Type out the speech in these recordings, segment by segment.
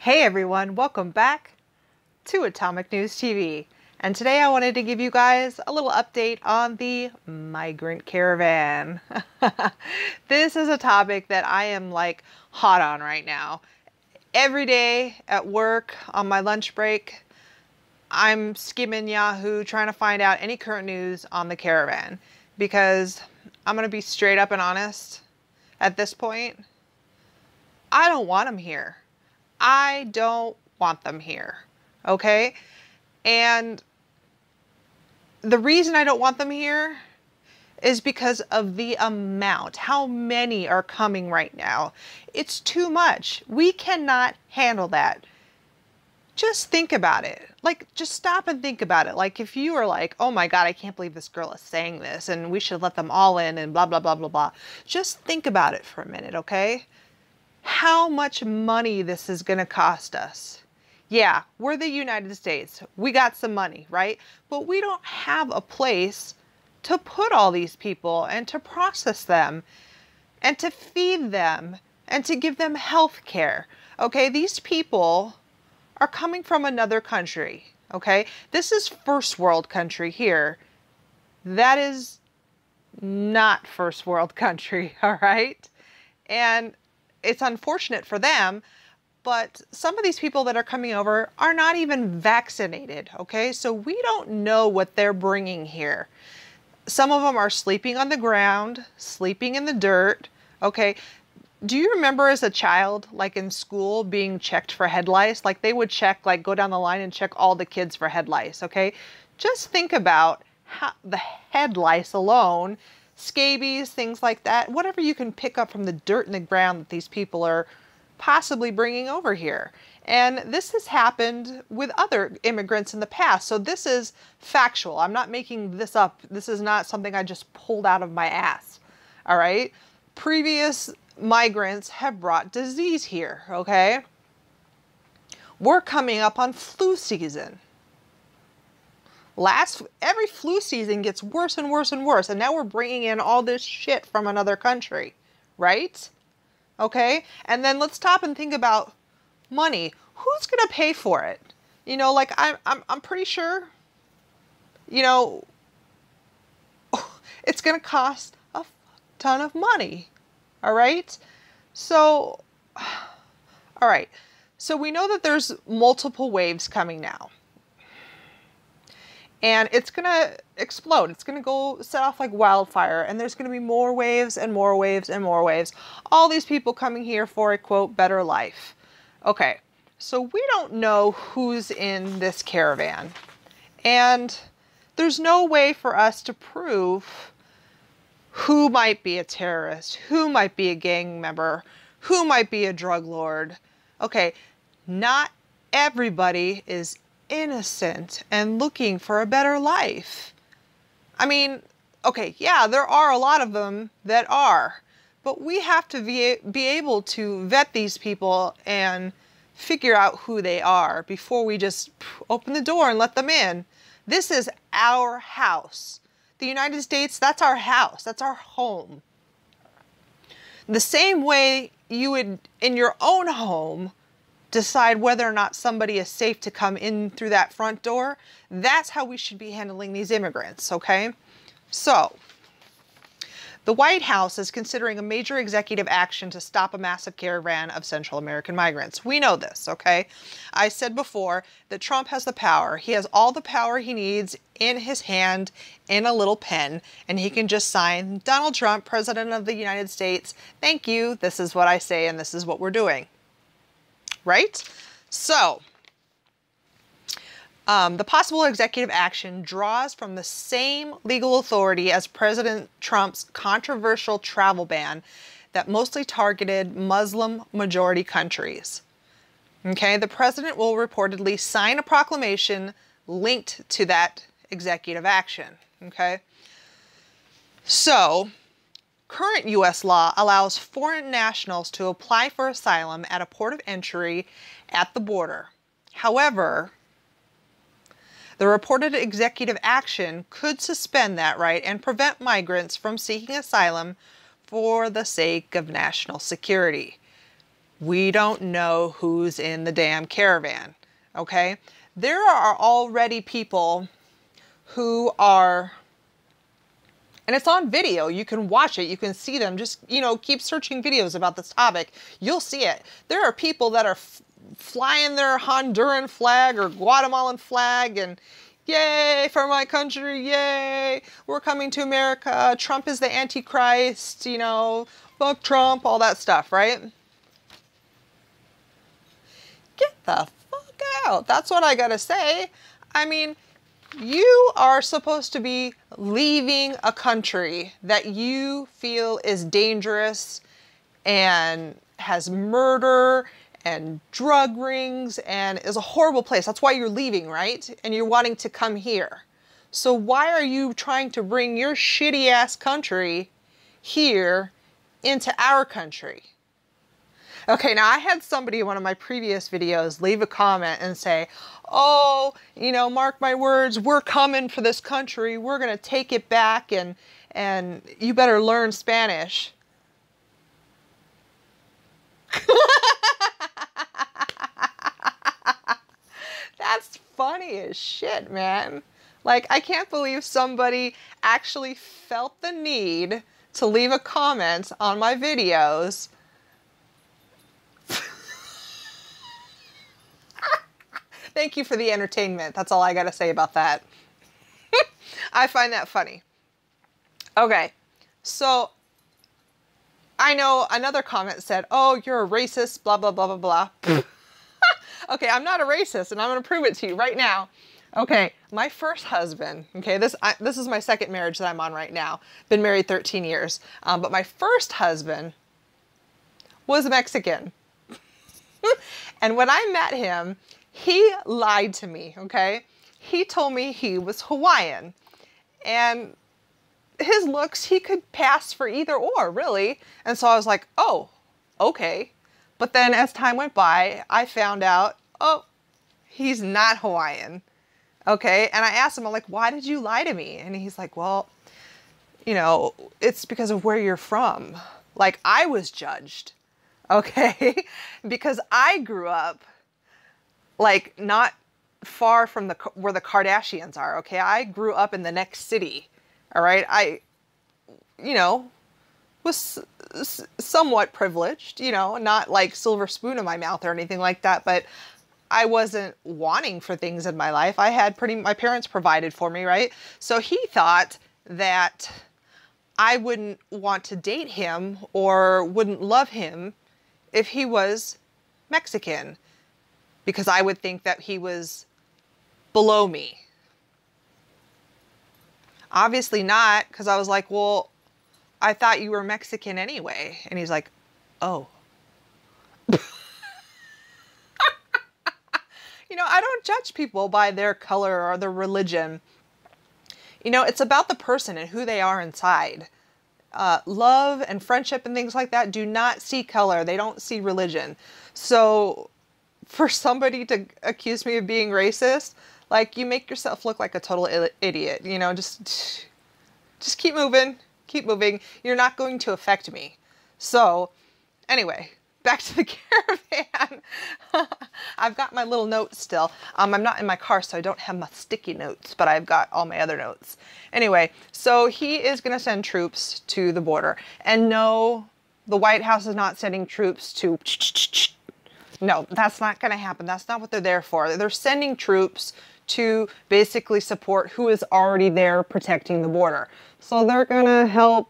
Hey everyone, welcome back to Atomic News TV. And today I wanted to give you guys a little update on the migrant caravan. This is a topic that I am like hot on right now. Every day at work, on my lunch break, I'm skimming Yahoo trying to find out any current news on the caravan. Because I'm going to be straight up and honest at this point, I don't want them here. I don't want them here, okay? And the reason I don't want them here is because of the amount, how many are coming right now. It's too much. We cannot handle that. Just think about it. Like, just stop and think about it. Like, if you are like, oh my God, I can't believe this girl is saying this and we should let them all in and blah, blah, blah, blah, blah. Just think about it for a minute, okay? How much money this is going to cost us. Yeah, we're the United States. We got some money, right? But we don't have a place to put all these people and to process them and to feed them and to give them health care. Okay, these people are coming from another country. Okay, this is first world country here. That is not first world country, all right? And it's unfortunate for them, but some of these people that are coming over are not even vaccinated, okay? So we don't know what they're bringing here. Some of them are sleeping on the ground, sleeping in the dirt, okay? Do you remember as a child, like in school, being checked for head lice? Like they would check, like go down the line and check all the kids for head lice, okay? Just think about how the head lice alone, scabies, things like that, whatever you can pick up from the dirt in the ground that these people are possibly bringing over here. And this has happened with other immigrants in the past. So this is factual. I'm not making this up. This is not something I just pulled out of my ass. All right. Previous migrants have brought disease here. Okay. We're coming up on flu season. Every flu season gets worse and worse and worse. And now we're bringing in all this shit from another country, right? Okay. And then let's stop and think about money. Who's going to pay for it? You know, like I'm pretty sure, you know, it's going to cost a ton of money. All right. So, all right. So we know that there's multiple waves coming now. And it's going to explode. It's going to go set off like wildfire. And there's going to be more waves and more waves and more waves. All these people coming here for a, quote, better life. Okay, so we don't know who's in this caravan. And there's no way for us to prove who might be a terrorist, who might be a gang member, who might be a drug lord. Okay, not everybody is innocent and looking for a better life. I mean, okay, yeah, there are a lot of them that are, but we have to be able to vet these people and figure out who they are before we just open the door and let them in. This is our house. The United States, that's our house. That's our home. The same way you would, in your own home, decide whether or not somebody is safe to come in through that front door. That's how we should be handling these immigrants, okay? So, the White House is considering a major executive action to stop a massive caravan of Central American migrants. We know this, okay? I said before that Trump has the power. He has all the power he needs in his hand in a little pen, and he can just sign, Donald Trump, President of the United States, thank you, this is what I say, and this is what we're doing. Right? So, the possible executive action draws from the same legal authority as President Trump's controversial travel ban that mostly targeted Muslim-majority countries. Okay, the president will reportedly sign a proclamation linked to that executive action. Okay, so current U.S. law allows foreign nationals to apply for asylum at a port of entry at the border. However, the reported executive action could suspend that right and prevent migrants from seeking asylum for the sake of national security. We don't know who's in the damn caravan, okay? There are already people who are, and it's on video, you can watch it, you can see them, just, you know, keep searching videos about this topic, you'll see it. There are people that are flying their Honduran flag or Guatemalan flag and yay for my country, yay, we're coming to America, Trump is the Antichrist, you know, fuck Trump, all that stuff, right? Get the fuck out. That's what I gotta say. I mean, you are supposed to be leaving a country that you feel is dangerous and has murder and drug rings and is a horrible place. That's why you're leaving, right? And you're wanting to come here. So why are you trying to bring your shitty ass country here into our country? Okay, now I had somebody in one of my previous videos leave a comment and say, oh, you know, mark my words, we're coming for this country. We're going to take it back and you better learn Spanish. That's funny as shit, man. Like, I can't believe somebody actually felt the need to leave a comment on my videos. Thank you for the entertainment. That's all I gotta say about that. I find that funny. Okay, so I know another comment said, oh, you're a racist, blah, blah, blah, blah, blah. Okay, I'm not a racist, and I'm gonna prove it to you right now. Okay, my first husband, okay, this is my second marriage that I'm on right now. Been married 13 years, but my first husband was Mexican. And when I met him, he lied to me, okay? He told me he was Hawaiian. And his looks, he could pass for either or, really. And so I was like, oh, okay. But then as time went by, I found out, oh, he's not Hawaiian, okay? And I asked him, I'm like, why did you lie to me? And he's like, well, you know, it's because of where you're from. Like, I was judged, okay? Because I grew up like not far from where the Kardashians are, okay? I grew up in the next city, all right? I, you know, was somewhat privileged, you know, not like silver spoon in my mouth or anything like that, but I wasn't wanting for things in my life. I had my parents provided for me, right? So he thought that I wouldn't want to date him or wouldn't love him if he was Mexican, because I would think that he was below me. Obviously not, because I was like, well, I thought you were Mexican anyway. And he's like, oh. You know, I don't judge people by their color or their religion. You know, it's about the person and who they are inside. Love and friendship and things like that do not see color. They don't see religion. So for somebody to accuse me of being racist, like, you make yourself look like a total idiot. You know, just keep moving. Keep moving. You're not going to affect me. So anyway, back to the caravan. I've got my little notes still. I'm not in my car, so I don't have my sticky notes, but I've got all my other notes. Anyway, so he is going to send troops to the border. And no, the White House is not sending troops to... No, that's not going to happen. That's not what they're there for. They're sending troops to basically support who is already there protecting the border. So they're going to help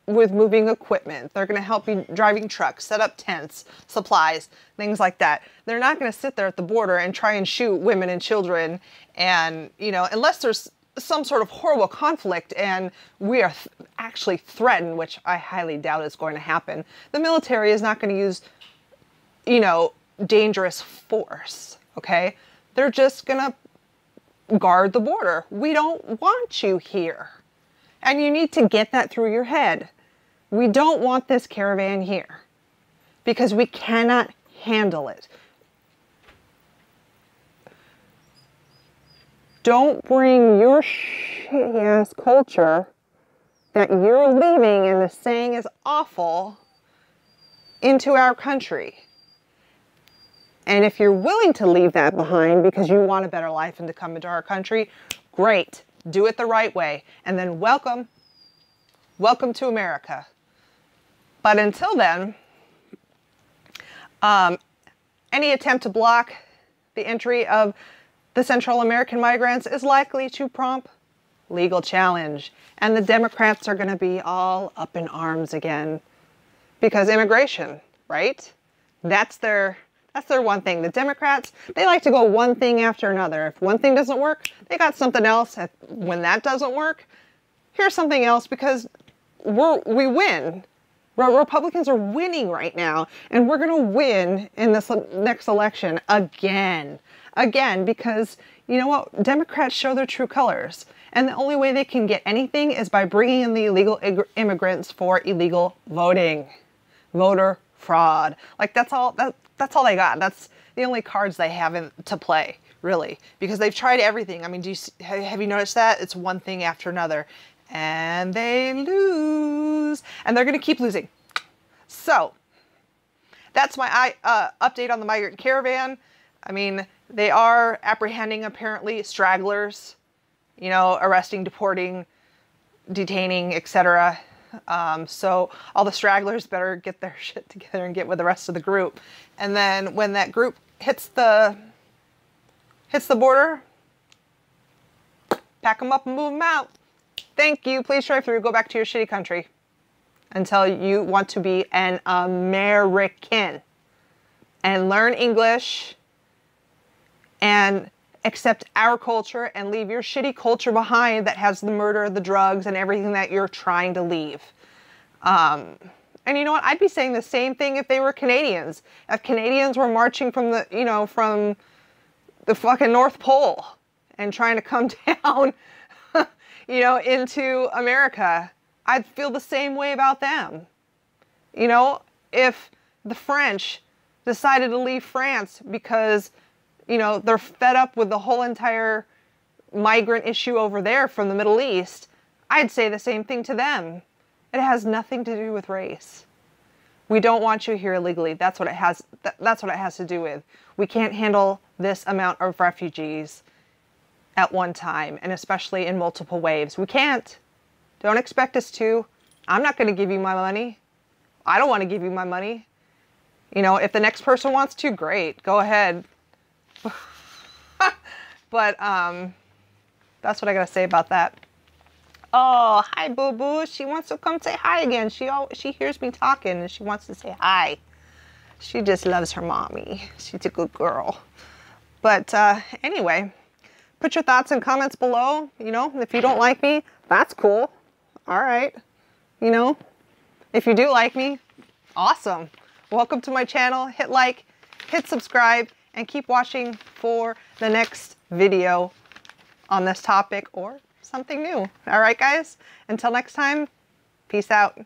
with moving equipment. They're going to help you driving trucks, set up tents, supplies, things like that. They're not going to sit there at the border and try and shoot women and children. And, you know, unless there's some sort of horrible conflict and we are actually threatened, which I highly doubt is going to happen, the military is not going to use, you know, dangerous force, okay? They're just going to guard the border. We don't want you here. And you need to get that through your head. We don't want this caravan here because we cannot handle it. Don't bring your shitty-ass culture that you're leaving and the saying is awful into our country. And if you're willing to leave that behind because you want a better life and to come into our country, great. Do it the right way. And then welcome to America. But until then, any attempt to block the entry of the Central American migrants is likely to prompt legal challenge. And the Democrats are going to be all up in arms again. Because immigration, right? That's their one thing. The Democrats, they like to go one thing after another. If one thing doesn't work, they got something else. When that doesn't work, here's something else, because we win. Republicans are winning right now, and we're going to win in this next election again. Again, because you know what? Democrats show their true colors. And the only way they can get anything is by bringing in the illegal immigrants for illegal voting. Voter fraud. Like, that's all they got. That's the only cards they have to play, really, because they've tried everything. I mean, have you noticed that? It's one thing after another, and they lose, and they're going to keep losing. So that's my update on the migrant caravan. I mean, they are apprehending, apparently, stragglers, you know, arresting, deporting, detaining, etc. So all the stragglers better get their shit together and get with the rest of the group. And then when that group hits the border, pack them up and move them out. Thank you. Please drive through. Go back to your shitty country until you want to be an American and learn English and accept our culture and leave your shitty culture behind that has the murder, the drugs, and everything that you're trying to leave. And you know what? I'd be saying the same thing if they were Canadians. If Canadians were marching from the, you know, from the fucking North Pole and trying to come down, you know, into America, I'd feel the same way about them. You know, if the French decided to leave France because, you know, they're fed up with the whole entire migrant issue over there from the Middle East, I'd say the same thing to them. It has nothing to do with race. We don't want you here illegally. That's what it has. That's what it has to do with. We can't handle this amount of refugees at one time, and especially in multiple waves. We can't. Don't expect us to. I'm not going to give you my money. I don't want to give you my money. You know, if the next person wants to, great. Go ahead. But that's what I got to say about that. Oh, hi, boo-boo. She wants to come say hi again. She hears me talking and she wants to say hi. She just loves her mommy. She's a good girl. But anyway, put your thoughts and comments below. You know, if you don't like me, that's cool. All right. You know, if you do like me, awesome. Welcome to my channel. Hit like, hit subscribe, and keep watching for the next video on this topic or something new. All right, guys. Until next time, peace out.